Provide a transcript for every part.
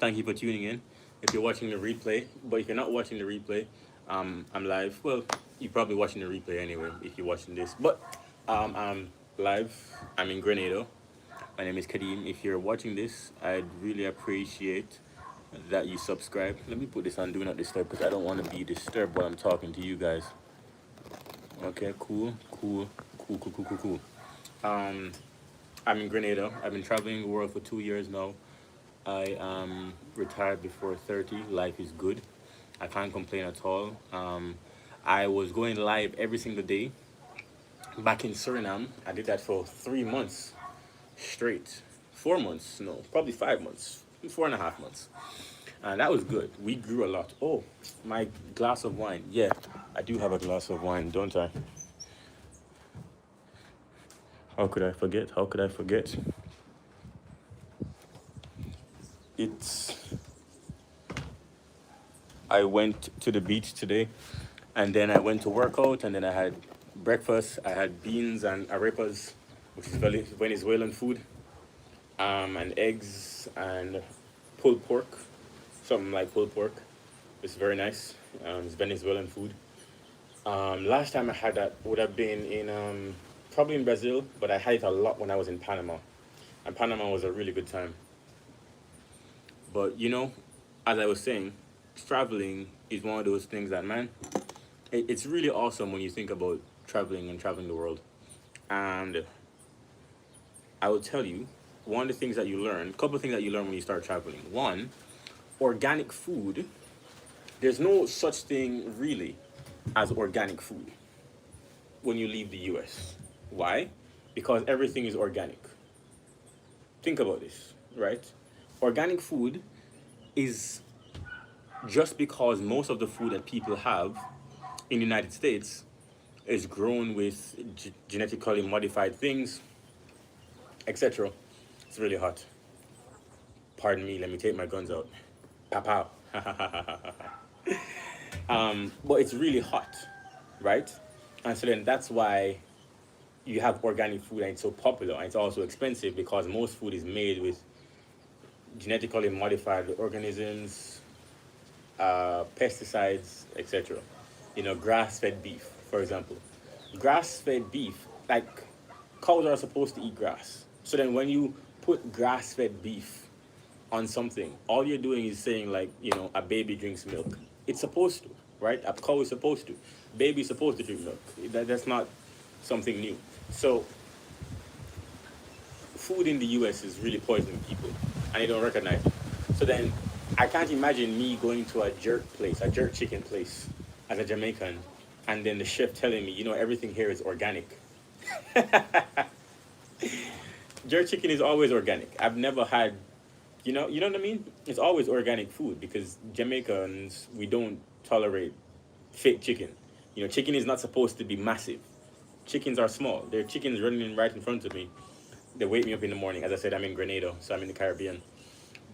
Thank you for tuning in. If you're watching the replay, but if you're not watching the replay, I'm live. Well, you're probably watching the replay anyway if you're watching this. But I'm live. I'm in Grenada. My name is Kadeem. If you're watching this, I'd really appreciate that you subscribe. Let me put this on Do Not Disturb because I don't want to be disturbed while I'm talking to you guys. Okay, cool. Um, I'm in Grenada. I've been traveling the world for 2 years now. I am retired before 30. Life is good. I can't complain at all. I was going live every single day back in Suriname. I did that for 3 months straight. 4 months, no, probably 5 months, 4.5 months. And that was good. We grew a lot. Oh, my glass of wine. Yeah, I do have a glass of wine, don't I? How could I forget? How could I forget? It's I went to the beach today, and then I went to work out, and then I had breakfast. I had beans and arepas, which is Venezuelan food, and eggs and pulled pork, something like pulled pork. It's very nice. It's Venezuelan food. Last time I had that would have been in probably in Brazil, but I had it a lot when I was in Panama, and Panama was a really good time. But as I was saying, traveling is one of those things that, man, it's really awesome when you think about traveling and traveling the world. And I will tell you, one of the things that you learn, a couple of things that you learn when you start traveling. One, organic food. There's no such thing really as organic food when you leave the US. Why? Because everything is organic. Think about this, right? Organic food is just because most of the food that people have in the United States is grown with genetically modified things, etc. It's really hot. Pardon me, let me take my guns out. Pow pow. But it's really hot, right? And so then that's why you have organic food and it's so popular and it's also expensive because most food is made with genetically modified organisms, pesticides, etc. Grass-fed beef, for example. Grass-fed beef, like cows are supposed to eat grass. So then when you put grass-fed beef on something, all you're doing is saying like, a baby drinks milk. It's supposed to, right? A cow is supposed to. Baby's supposed to drink milk. That's not something new. So food in the US is really poisoning people and they don't recognize it. So then I can't imagine me going to a jerk chicken place as a Jamaican, and then the chef telling me, everything here is organic. Jerk chicken is always organic. I've never had, you know what I mean? It's always organic food because Jamaicans, we don't tolerate fake chicken. Chicken is not supposed to be massive. Chickens are small. There are chickens running right in front of me. They wake me up in the morning. As I said, I'm in Grenada, so I'm in the Caribbean.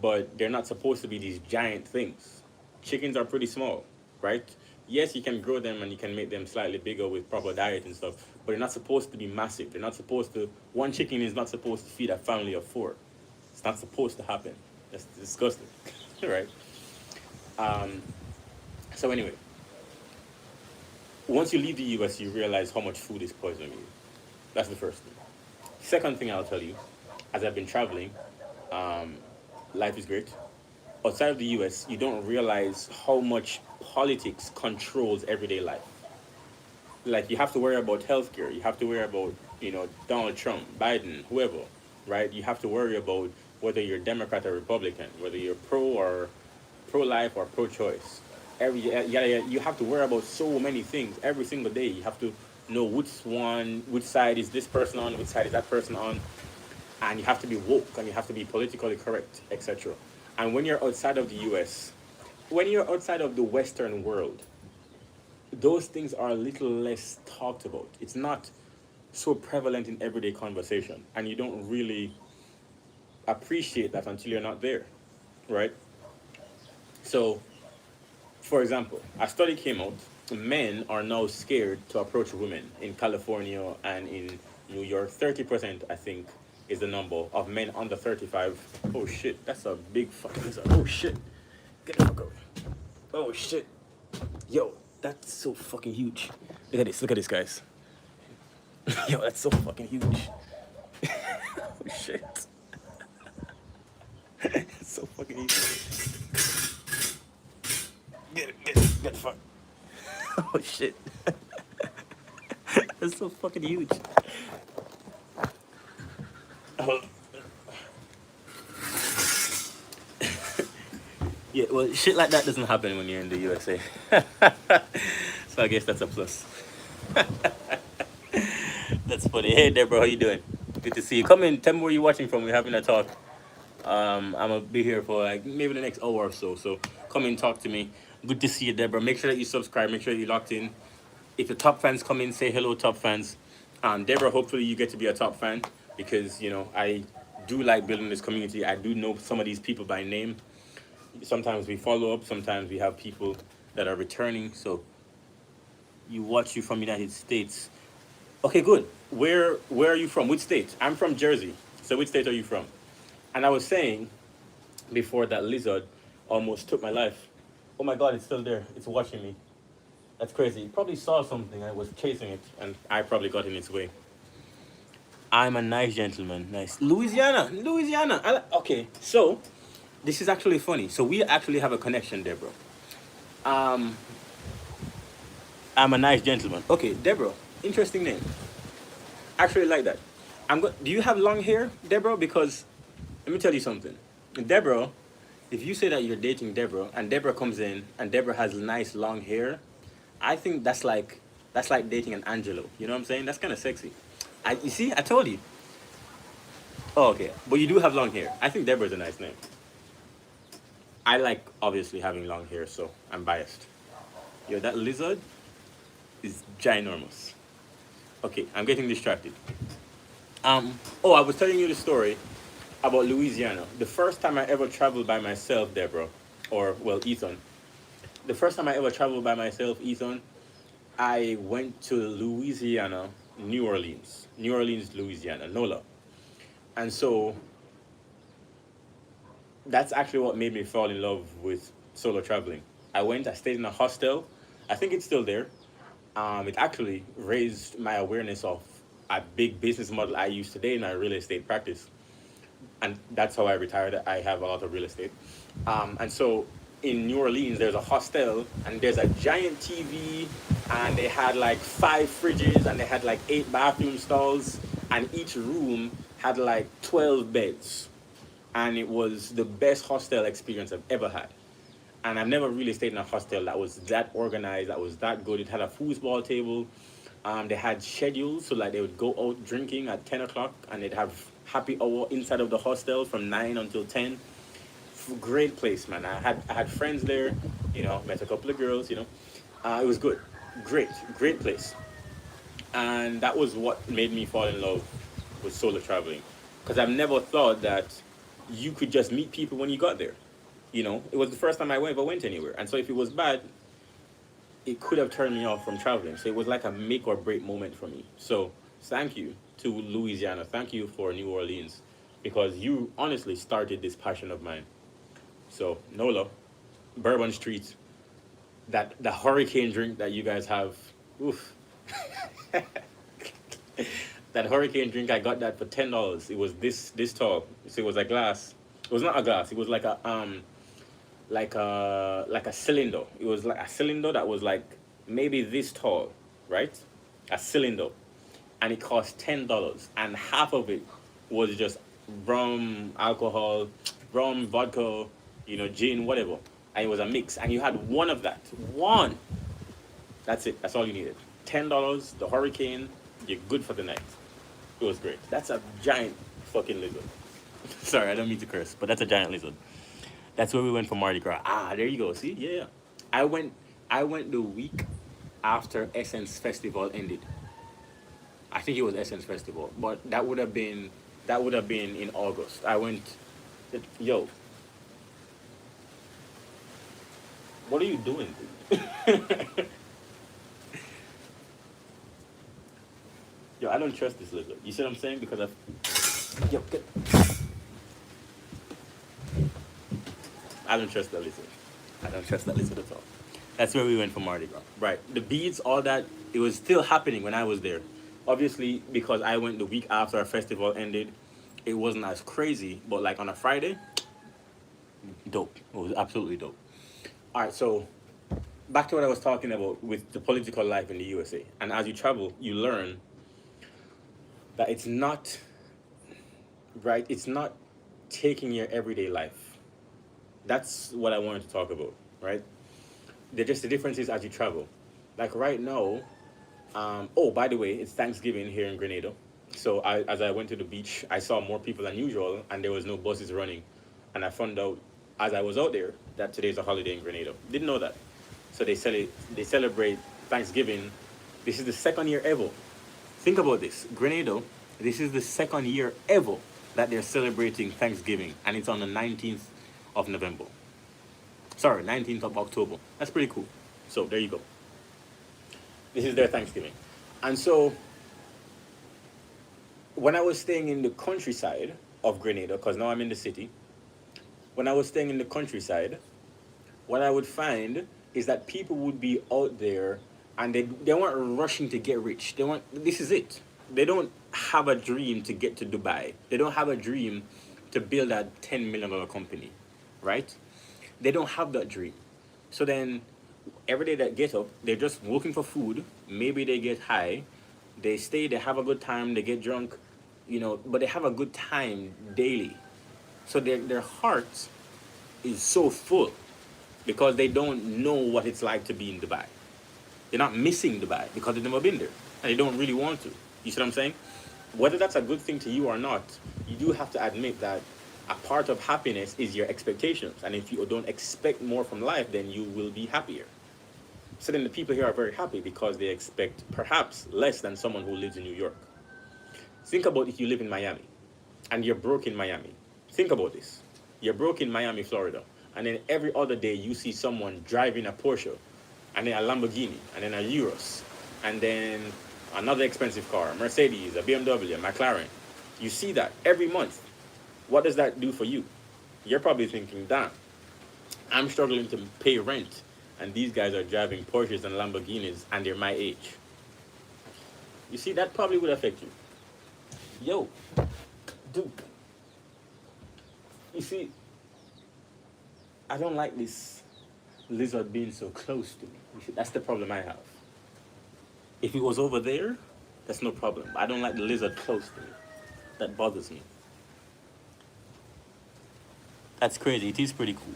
But they're not supposed to be these giant things. Chickens are pretty small, right? Yes, you can grow them and you can make them slightly bigger with proper diet and stuff, but they're not supposed to be massive. They're not supposed to, one chicken is not supposed to feed a family of four. It's not supposed to happen. That's disgusting, right? Um, so anyway, once you leave the US, you realize how much food is poisoning you. That's the first thing. Second thing I'll tell you, as I've been traveling, life is great. Outside of the US, you don't realize how much politics controls everyday life. Like, you have to worry about healthcare, you have to worry about, Donald Trump, Biden, whoever, right? You have to worry about whether you're Democrat or Republican, whether you're pro-life or pro-choice. You have to worry about so many things every single day. You have to know which side is this person on, which side is that person on, and you have to be woke and you have to be politically correct, etc. And when you're outside of the US, when you're outside of the Western world, those things are a little less talked about. It's not so prevalent in everyday conversation, and you don't really appreciate that until you're not there, right? So, for example, a study came out. Men are now scared to approach women in California and in New York. 30%, I think, is the number of men under 35. Oh shit, that's a big fucking lizard. Oh shit. Get the fuck out. Oh shit. Yo, that's so fucking huge. Look at this, guys. Yo, that's so fucking huge. Oh shit. It's so fucking huge. Get the fuck. Oh shit. That's so fucking huge. Oh. Yeah, well, shit like that doesn't happen when you're in the USA. So I guess that's a plus. That's funny. Hey, Deborah, how you doing? Good to see you. Come in. Tell me where you're watching from. We're having a talk. I'm gonna be here for like maybe the next hour or so. So come in, talk to me. Good to see you, Deborah. Make sure that you subscribe. Make sure you locked in. If the top fans come in, say hello, top fans. Deborah, hopefully you get to be a top fan because you know I do like building this community. I do know some of these people by name. Sometimes we follow up. Sometimes we have people that are returning. So you watch you from United States. Okay, good. Where are you from? Which state? I'm from Jersey. So which state are you from? And I was saying before that lizard almost took my life. Oh my God, it's still there. It's watching me. That's crazy. It probably saw something and was chasing it, and I probably got in its way. I'm a nice gentleman. Nice. Louisiana. Louisiana. Okay, so this is actually funny. So we actually have a connection, Deborah. Um, I'm a nice gentleman. Okay, Deborah. Interesting name. Actually like that. Do you have long hair, Deborah? Because let me tell you something. Deborah, if you say that you're dating Deborah and Deborah comes in and Deborah has nice long hair, I think that's like dating an Angelo. You know what I'm saying? That's kind of sexy. You see, I told you. Oh, okay. But you do have long hair. I think Deborah's a nice name. I like obviously having long hair, so I'm biased. Yo, that lizard is ginormous. Okay, I'm getting distracted. Oh, I was telling you the story about Louisiana. The first time I ever traveled by myself, Deborah, or well, Ethan. The first time I ever traveled by myself, Ethan, I went to Louisiana, New Orleans, Louisiana, NOLA. And so that's actually what made me fall in love with solo traveling. I stayed in a hostel. I think it's still there. It actually raised my awareness of a big business model I use today in my real estate practice. And that's how I retired. I have a lot of real estate. And so in New Orleans, there's a hostel and there's a giant TV and they had like 5 fridges and they had like 8 bathroom stalls and each room had like 12 beds. And it was the best hostel experience I've ever had. And I've never really stayed in a hostel that was that organized, that was that good. It had a foosball table. They had schedules, so like they would go out drinking at 10 o'clock and they'd have happy hour inside of the hostel from 9 until 10. Great place, man. I had friends there, met a couple of girls, It was good. Great place. And that was what made me fall in love with solo traveling. Because I've never thought that you could just meet people when you got there. It was the first time I ever went anywhere. And so if it was bad, it could have turned me off from traveling. So it was like a make or break moment for me. So thank you to Louisiana. Thank you for New Orleans. Because you honestly started this passion of mine. So NOLA, Bourbon Street, that the hurricane drink that you guys have. Oof. That hurricane drink, I got that for $10. It was this tall. So it was a glass. It was not a glass. It was like a cylinder. It was like a cylinder that was like maybe this tall, right? A cylinder, and it cost $10, and half of it was just rum, alcohol, rum, vodka, gin, whatever, and it was a mix, and you had one of that, one. That's it. That's all you needed. $10. The hurricane. You're good for the night. It was great. That's a giant fucking lizard. Sorry, I don't mean to curse, but that's a giant lizard. That's where we went for Mardi Gras. There you go. See, yeah. I went the week after Essence Festival ended. I think it was Essence Festival, but that would have been in August. I went. Yo, what are you doing, dude? Yo, I don't trust this lizard. You see what I'm saying? Because Yo, get. I don't trust that lizard. I don't trust that lizard at all. That's where we went for Mardi Gras. Right. The beads, all that, it was still happening when I was there. Obviously, because I went the week after our festival ended, it wasn't as crazy. But like on a Friday, dope. It was absolutely dope. All right, so back to what I was talking about with the political life in the USA. And as you travel, you learn that it's not right. It's not taking your everyday life. That's what I wanted to talk about, right? They're just the differences as you travel. Like right now, oh, by the way, it's Thanksgiving here in Grenada. So as I went to the beach, I saw more people than usual, and there was no buses running. And I found out as I was out there that today's a holiday in Grenada. Didn't know that. So they celebrate Thanksgiving. This is the second year ever. Think about this, Grenada. This is the second year ever that they're celebrating Thanksgiving, and it's on the 19th of November. Sorry, 19th of October. That's pretty cool. So there you go. This is their Thanksgiving. And so when I was staying in the countryside of Grenada, because now I'm in the city, when I was staying in the countryside, what I would find is that people would be out there and they weren't rushing to get rich. They weren't, this is it. They don't have a dream to get to Dubai. They don't have a dream to build a $10 million company, right? They don't have that dream. So then every day they get up, they're just looking for food. Maybe they get high. They stay, they have a good time, they get drunk, but they have a good time daily. So their heart is so full because they don't know what it's like to be in Dubai. They're not missing Dubai because they've never been there and they don't really want to. You see what I'm saying? Whether that's a good thing to you or not, you do have to admit that a part of happiness is your expectations. And if you don't expect more from life, then you will be happier. So then the people here are very happy because they expect perhaps less than someone who lives in New York. Think about if you live in Miami and you're broke in Miami. Think about this. You're broke in Miami, Florida. And then every other day you see someone driving a Porsche and then a Lamborghini and then a Urus and then another expensive car, a Mercedes, a BMW, a McLaren. You see that every month. What does that do for you? You're probably thinking, damn, I'm struggling to pay rent and these guys are driving Porsches and Lamborghinis and they're my age. You see, that probably would affect you. Yo, dude. You see, I don't like this lizard being so close to me. You see, that's the problem I have. If it was over there, that's no problem. I don't like the lizard close to me. That bothers me. That's crazy. It is pretty cool.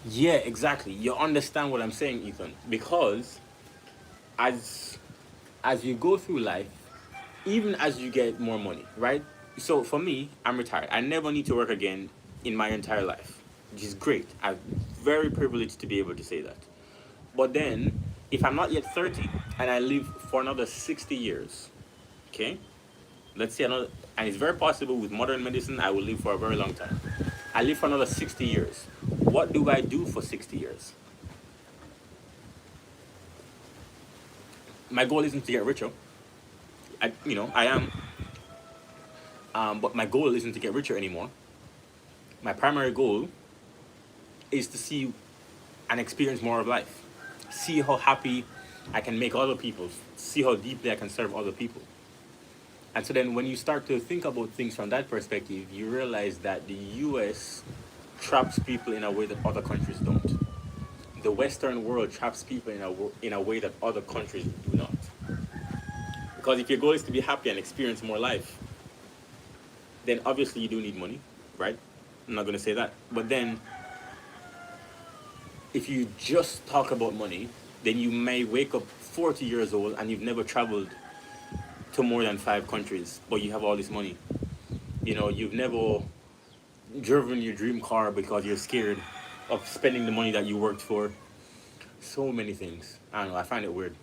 Yeah, exactly. You understand what I'm saying, Ethan? Because as you go through life, even as you get more money, right? So for me, I'm retired. I never need to work again in my entire life, which is great. I'm very privileged to be able to say that. But then, if I'm not yet 30 and I live for another 60 years, okay? Let's say another, and it's very possible with modern medicine, I will live for a very long time. I live for another 60 years. What do I do for 60 years? My goal isn't to get richer. I am. But my goal isn't to get richer anymore. My primary goal is to see and experience more of life. See how happy I can make other people. See how deeply I can serve other people. And so then when you start to think about things from that perspective, you realize that the US traps people in a way that other countries don't. The Western world traps people in a way that other countries do not. Because if your goal is to be happy and experience more life, then obviously you do need money, right? I'm not going to say that. But then, if you just talk about money, then you may wake up 40 years old and you've never traveled to more than 5 countries, but you have all this money. You've never driven your dream car because you're scared of spending the money that you worked for. So many things. I don't know, I find it weird.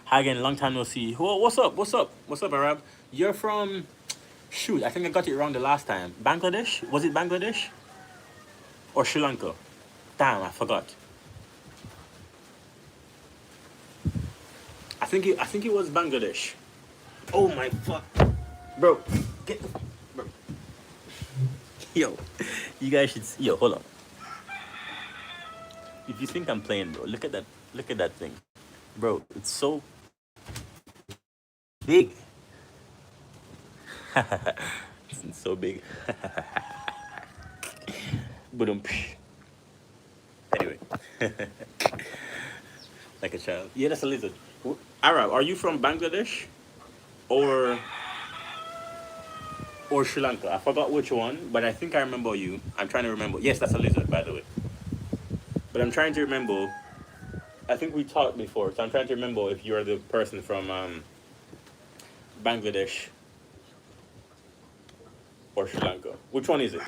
Hi again, long time no see. Oh, what's up? What's up, Arab? You're from, shoot, I think I got it wrong the last time. Bangladesh? Was it Bangladesh? Or Sri Lanka? Damn, I forgot. I think it was Bangladesh. Oh my fuck. Bro, Yo, you guys should see. Yo, hold on. If you think I'm playing, bro, look at that. Look at that thing, bro. It's so big. It's so big. But anyway, like a child. Yeah, that's a lizard. Arab, are you from Bangladesh or Sri Lanka? I forgot which one, but I think I remember you. I'm trying to remember. Yes, that's a lizard, by the way. But I'm trying to remember. I think we talked before, so I'm trying to remember if you're the person from Bangladesh or Sri Lanka. Which one is it?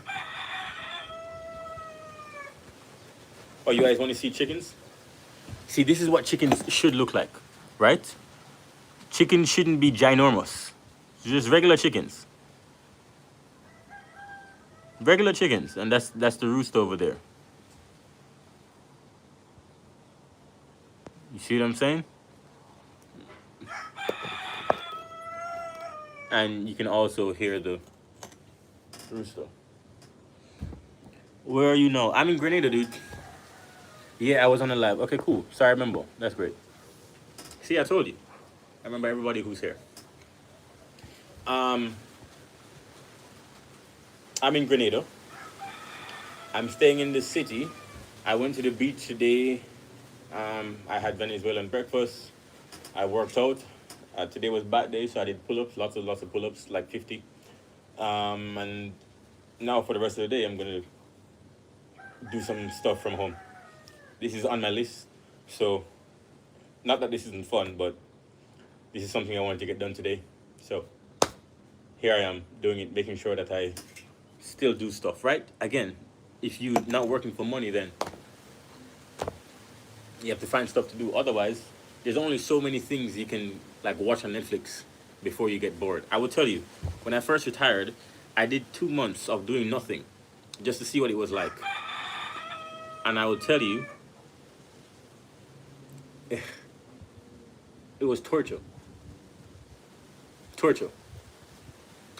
Oh, you guys want to see chickens? See, this is what chickens should look like, right? Chickens shouldn't be ginormous. Just regular chickens. Regular chickens, and that's the rooster over there. You see what I'm saying? And you can also hear the rooster. Where are you now? I'm in Grenada, dude. Yeah, I was on the live. Okay, cool. So I remember. That's great. See, I told you. I remember everybody who's here. Um, I'm in Grenada. I'm staying in the city. I went to the beach today. I had Venezuelan breakfast. I worked out. Today was bad day, so I did pull-ups, lots of pull-ups, like 50. And now for the rest of the day, I'm gonna do some stuff from home. This is on my list, so not that this isn't fun, but this is something I wanted to get done today. So here I am doing it, making sure that I still do stuff, right? Again, if you're not working for money, then you have to find stuff to do. Otherwise, there's only so many things you can like watch on Netflix before you get bored. I will tell you, when I first retired, I did 2 months of doing nothing just to see what it was like. And I will tell you, it was torture. Torture.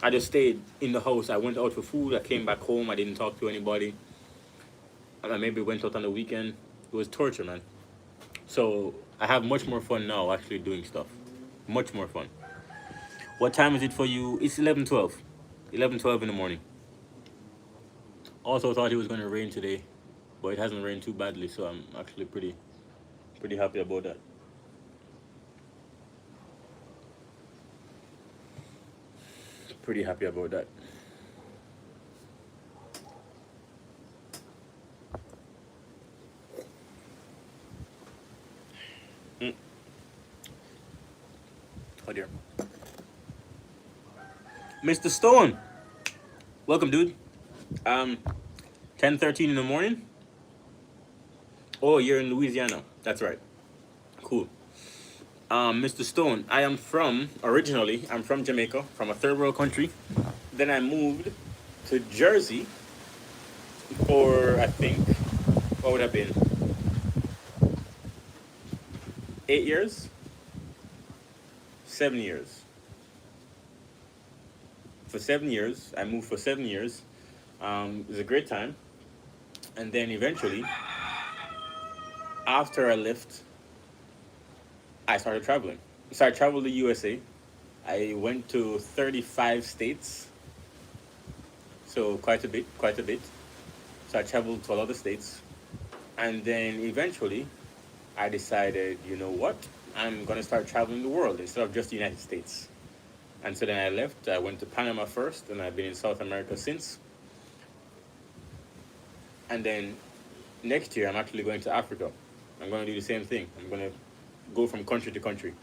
I just stayed in the house. I went out for food. I came back home. I didn't talk to anybody. And I maybe went out on the weekend. It was torture, man. So I have much more fun now actually doing stuff. Much more fun. What time is it for you? It's 11:12. 11:12 in the morning. Also thought it was going to rain today, but it hasn't rained too badly, so I'm actually pretty happy about that. Pretty happy about that. Mm. Oh dear. Mr. Stone, welcome, dude. 10:13 in the morning. Oh, you're in Louisiana. That's right. Cool. Mr. Stone, originally, I'm from Jamaica, from a third world country. Then I moved to Jersey for, I think, what would have been 8 years? 7 years. For 7 years, I moved for 7 years. It was a great time. And then eventually, after I left, I started traveling. So I traveled the USA. I went to 35 states. So quite a bit, quite a bit. So I traveled to a lot of states. And then eventually, I decided, you know what? I'm going to start traveling the world instead of just the United States. And so then I left. I went to Panama first, and I've been in South America since. And then next year, I'm actually going to Africa. I'm going to do the same thing. I'm going to go from country to country.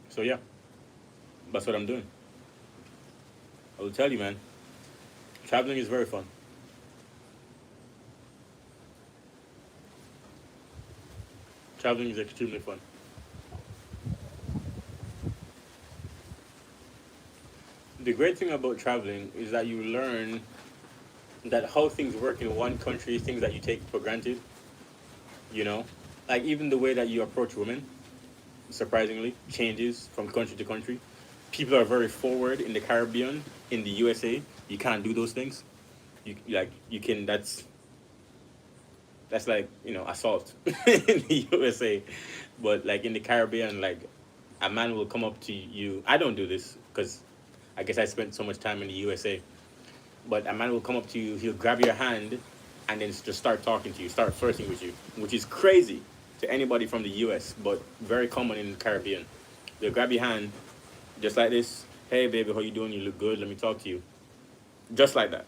So yeah, that's what I'm doing. I will tell you, man, traveling is very fun. Traveling is extremely fun. The great thing about traveling is that you learn that how things work in one country, things that you take for granted, you know, like even the way that you approach women, surprisingly, changes from country to country. People are very forward in the Caribbean. In the USA, you can't do those things. You can. That's like assault in the USA, but like in the Caribbean, like a man will come up to you. I don't do this because I guess I spent so much time in the USA. But a man will come up to you, he'll grab your hand, and then just start talking to you, start flirting with you, which is crazy to anybody from the US, but very common in the Caribbean. They'll grab your hand, just like this. Hey, baby, how you doing? You look good. Let me talk to you. Just like that.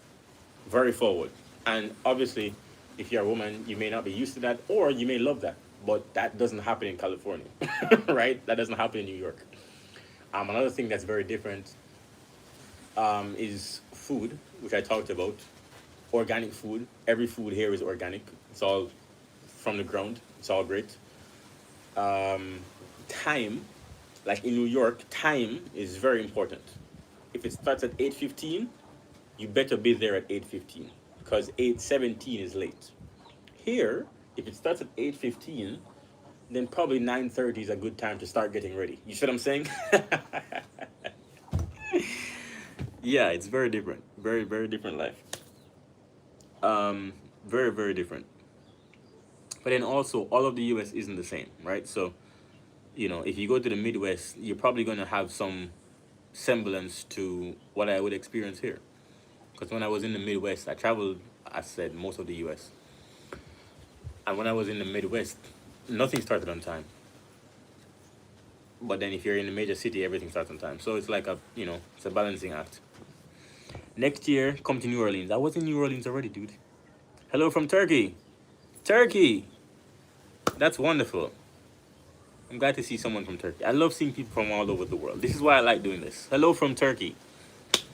Very forward. And obviously, if you're a woman, you may not be used to that, or you may love that. But that doesn't happen in California, right? That doesn't happen in New York. Another thing that's very different is food, which I talked about. Organic food. Every food here is organic. It's all from the ground. It's all great. Time, like in New York, time is very important. If it starts at 8:15, you better be there at 8:15 because 8:17 is late. Here, if it starts at 8:15, then probably 9:30 is a good time to start getting ready. You see what I'm saying? Yeah, it's very different. Very, very different life. Very, very different. But then also, all of the US isn't the same, right? So, if you go to the Midwest, you're probably going to have some semblance to what I would experience here. Because when I was in the Midwest, I traveled, I said, most of the US. And when I was in the Midwest, nothing started on time. But then if you're in a major city, everything starts on time. So it's like it's a balancing act. Next year, come to New Orleans. I was in New Orleans already, dude. Hello from Turkey. Turkey! That's wonderful. I'm glad to see someone from Turkey. I love seeing people from all over the world. This is why I like doing this. Hello from Turkey.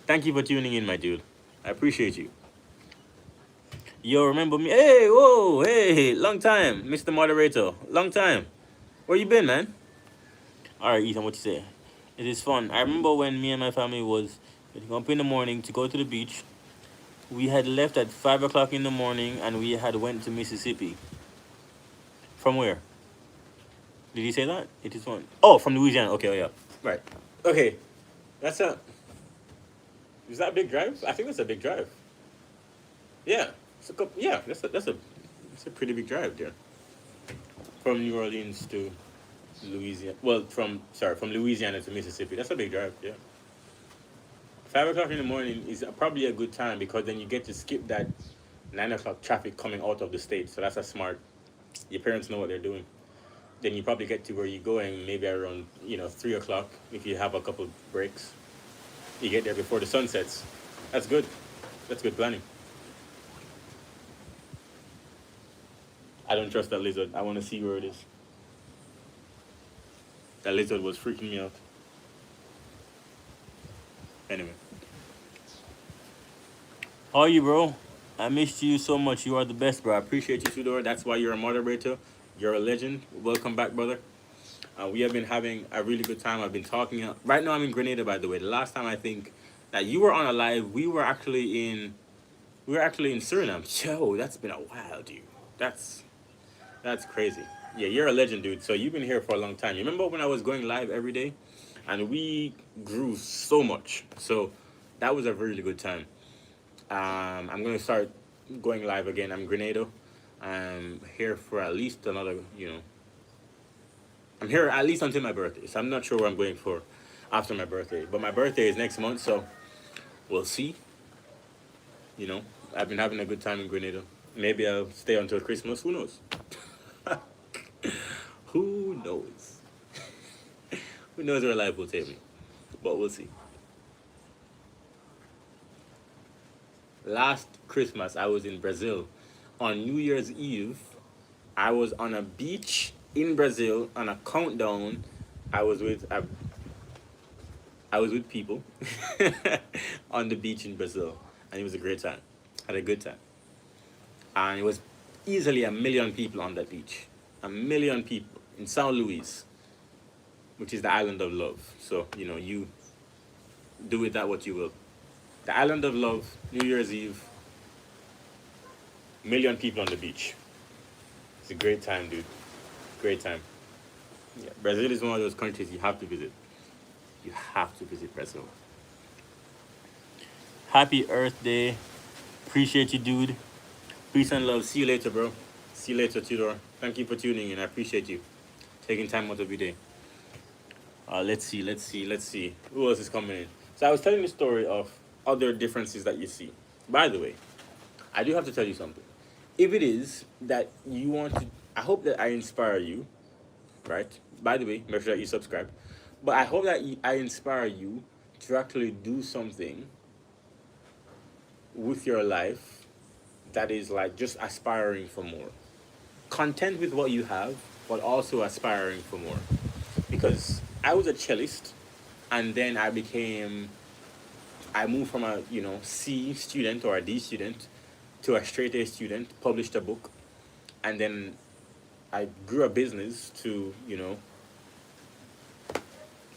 Thank you for tuning in, my dude. I appreciate you. Yo, remember me? Hey, whoa, hey, long time, Mr. Moderator. Long time. Where you been, man? All right, Ethan, what you say? It is fun. I remember when me and my family was getting up in the morning to go to the beach. We had left at 5 o'clock in the morning, and we had went to Mississippi. From where? Did he say that? It is fun. Oh, from Louisiana. Okay, oh yeah. Right. Okay. That's a. Is that a big drive? I think that's a big drive. Yeah. Yeah. That's a pretty big drive there. From New Orleans to Louisiana. Well, from Louisiana to Mississippi. That's a big drive. Yeah. 5 o'clock in the morning is probably a good time because then you get to skip that 9 o'clock traffic coming out of the state. So that's a smart. Your parents know what they're doing. Then you probably get to where you're going maybe around 3 o'clock if you have a couple breaks. You get there before the sun sets. That's good. That's good planning. I don't trust that lizard. I want to see where it is. That lizard was freaking me out. Anyway. How are you, bro? I missed you so much. You are the best, bro. I appreciate you, Tudor. That's why you're a moderator. You're a legend. Welcome back, brother. We have been having a really good time. I've been talking. Right now, I'm in Grenada, by the way. The last time I think that you were on a live, we were actually in Suriname. Yo, that's been a while, dude. That's crazy. Yeah, you're a legend, dude. So you've been here for a long time. You remember when I was going live every day, and we grew so much. So that was a really good time. I'm gonna start going live again. I'm Grenado. I'm here for at least another. I'm here at least until my birthday. So I'm not sure what I'm going for after my birthday. But my birthday is next month, so we'll see. You know, I've been having a good time in Grenada. Maybe I'll stay until Christmas. Who knows? Who knows? Who knows where life will take me? But we'll see. Last Christmas, I was in Brazil. On New Year's Eve, I was on a beach in Brazil on a countdown. I was with I was with people on the beach in Brazil, and it was a great time. Had a good time, and it was easily 1 million people on that beach. 1 million people in São Luís, which is the island of love. So you do with that what you will. The island of love, New Year's Eve, 1 million people on the beach. It's a great time, dude. Great time. Yeah, Brazil is one of those countries you have to visit. You have to visit Brazil. Happy Earth Day. Appreciate you, dude. Peace and love. See you later, bro. See you later, Tudor. Thank you for tuning in. I appreciate you taking time out of your day. Let's see. Who else is coming in? So I was telling the story of other differences that you see. By the way, I do have to tell you something. If it is that you want to, I hope that I inspire you, right? By the way, make sure that you subscribe. But I hope that I inspire you to actually do something with your life that is like just aspiring for more. Content with what you have, but also aspiring for more. Because I was a cellist, and then I moved from a C student or a D student to a straight A student, published a book, and then I grew a business to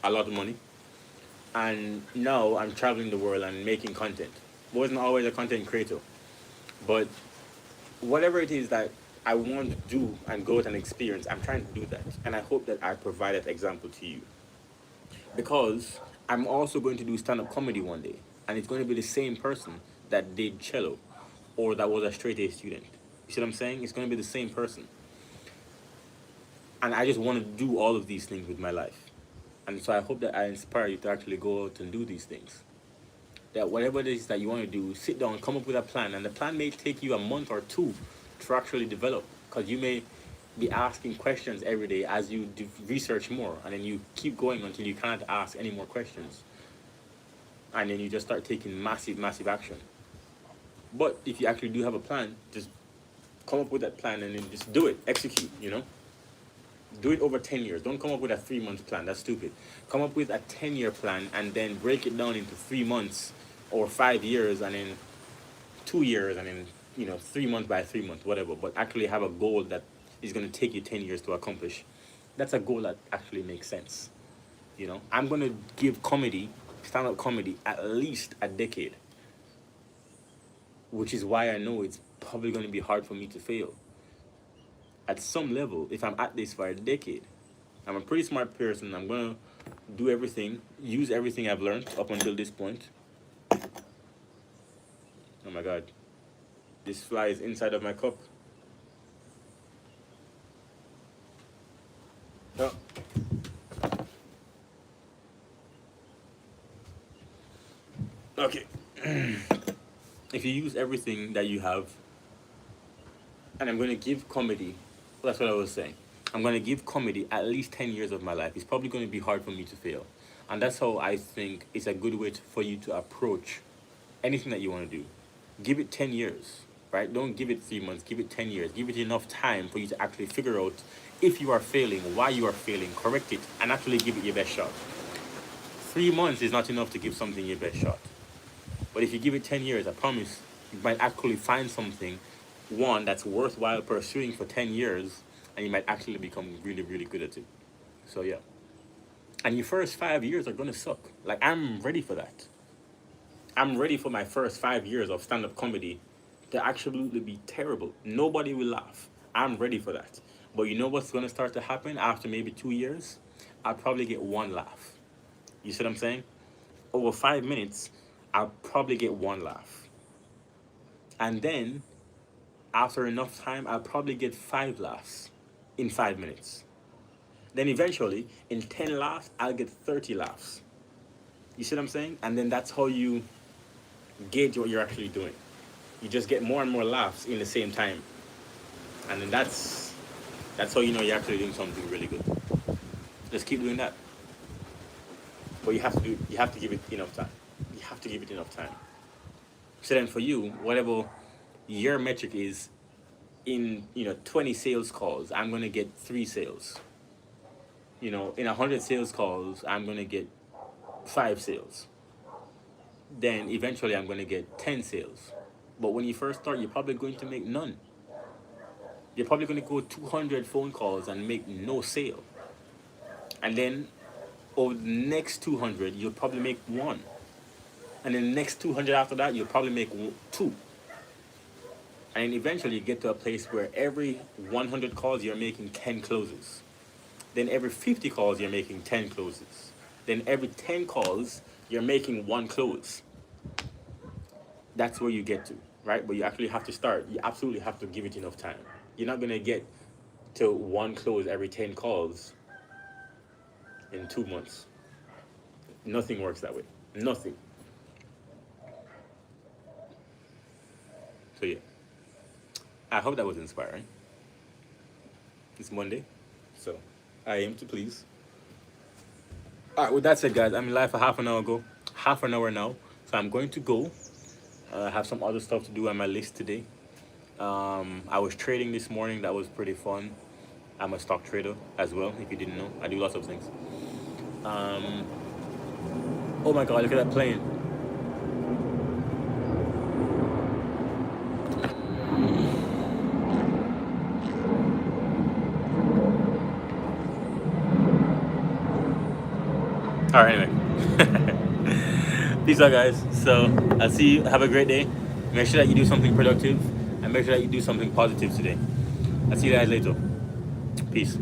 a lot of money, and now I'm traveling the world and making content. Wasn't always a content creator, but whatever it is that I want to do and go out and experience, I'm trying to do that, and I hope that I provide that example to you. Because I'm also going to do stand-up comedy one day, and it's going to be the same person that did cello or that was a straight A student. You see what I'm saying? It's going to be the same person. And I just want to do all of these things with my life. And so I hope that I inspire you to actually go out and do these things. That whatever it is that you want to do, sit down, come up with a plan. And the plan may take you a month or two to actually develop. Because you may be asking questions every day as you research more. And then you keep going until you can't ask any more questions. And then you just start taking massive action. But if you actually do have a plan, just come up with that plan and then just do it. Execute. Do it over 10 years. Don't come up with a 3 month plan. That's stupid. Come up with a 10-year plan and then break it down into 3 months or 5 years and then 2 years and then, 3 month by 3 month, whatever. But actually have a goal that is going to take you 10 years to accomplish. That's a goal that actually makes sense. I'm going to give stand-up comedy, at least a decade. Which is why I know it's probably going to be hard for me to fail. At some level, if I'm at this for a decade, I'm a pretty smart person. I'm going to do everything, use everything I've learned up until this point. Oh my God. This fly is inside of my cup. Oh. Okay. If you use everything that you have, and I'm going to give comedy, that's what I was saying. I'm going to give comedy at least 10 years of my life. It's probably going to be hard for me to fail. And that's how I think it's a good way for you to approach anything that you want to do. Give it 10 years, right? Don't give it 3 months, give it 10 years. Give it enough time for you to actually figure out if you are failing, why you are failing, correct it, and actually give it your best shot. 3 months is not enough to give something your best shot. But if you give it 10 years, I promise you might actually find something, one, that's worthwhile pursuing for 10 years, and you might actually become really, really good at it. So, yeah. And your first 5 years are going to suck. Like, I'm ready for that. I'm ready for my first 5 years of stand-up comedy to absolutely be terrible. Nobody will laugh. I'm ready for that. But you know what's going to start to happen after maybe 2 years? I'll probably get one laugh. You see what I'm saying? Over 5 minutes, I'll probably get one laugh. And then, after enough time, I'll probably get 5 laughs in 5 minutes. Then eventually, in 10 laughs, I'll get 30 laughs. You see what I'm saying? And then that's how you gauge what you're actually doing. You just get more and more laughs in the same time. And then that's how you know you're actually doing something really good. Just keep doing that. But you have to give it enough time. You have to give it enough time. So then for you, whatever your metric is in 20 sales calls, I'm gonna get 3 sales. In 100 sales calls, I'm gonna get 5 sales. Then eventually I'm gonna get 10 sales. But when you first start, you're probably going to make none. You're probably gonna go 200 phone calls and make no sale. And then over the next 200, you'll probably make 1. And then the next 200 after that, you'll probably make 2. And then eventually you get to a place where every 100 calls, you're making 10 closes. Then every 50 calls, you're making 10 closes. then every 10 calls, you're making one close. That's where you get to, right? But you actually have to start. You absolutely have to give it enough time. You're not going to get to one close every 10 calls in 2 months. Nothing works that way. Nothing. So, yeah. I hope that was inspiring. It's Monday, so I aim to please. All right, with that said, guys, I'm in live for half an hour now. So I'm going to go. I have some other stuff to do on my list today. I was trading this morning. That was pretty fun. I'm a stock trader as well, if you didn't know. I do lots of things. Oh my God, look at that plane. All right, anyway. Peace out, guys. So I'll see you. Have a great day. Make sure that you do something productive and make sure that you do something positive today. I'll see you guys later. Peace.